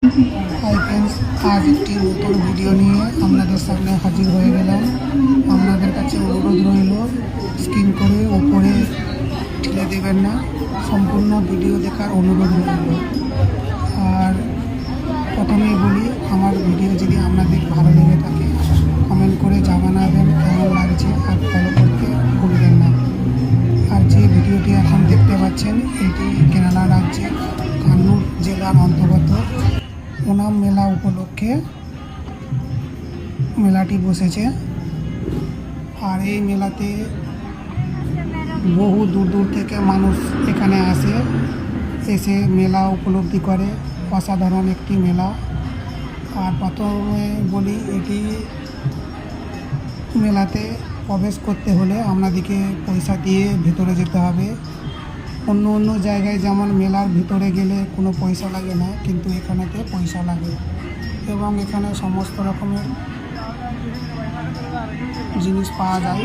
Hi friends, আজ একটি নতুন ভিডিও নিয়ে আপনাদের সামনে হাজির হয়ে গেলাম। আপনাদের কাছে অনুরোধ রইল, স্ক্রিন করে উপরে ঠেলে দেবেন না, সম্পূর্ণ ভিডিও দেখার অনুরোধ রইল। আর প্রথমেই বলি, আমার ভিডিও যদি আপনাদের ভালো লেগে থাকে কমেন্ট করে জানাবেন কেমন লাগছে, আর ফলো করতে ভুলবেন না। আর যে ভিডিওটি এখন দেখতে পাচ্ছেন, এটি কেরালা রাজ্যের কান্নুর জেলার অন্তর্গত ওনাম মেলা উপলক্ষে মেলাটি বসেছে। আর এই মেলাতে বহু দূর দূর থেকে মানুষ এখানে এসে মেলা উপলব্ধি করে। অসাধারণ একটি মেলা। আর প্রথমে বলি, এটি মেলাতে প্রবেশ করতে হলে আপনাদেরকে পয়সা দিয়ে ভেতরে যেতে হবে। অন্য জায়গায় যেমন মেলার ভিতরে গেলে কোনো পয়সা লাগে না, কিন্তু এখানেতে পয়সা লাগে। এবং এখানে সমস্ত রকমের জিনিস পাওয়া যায়।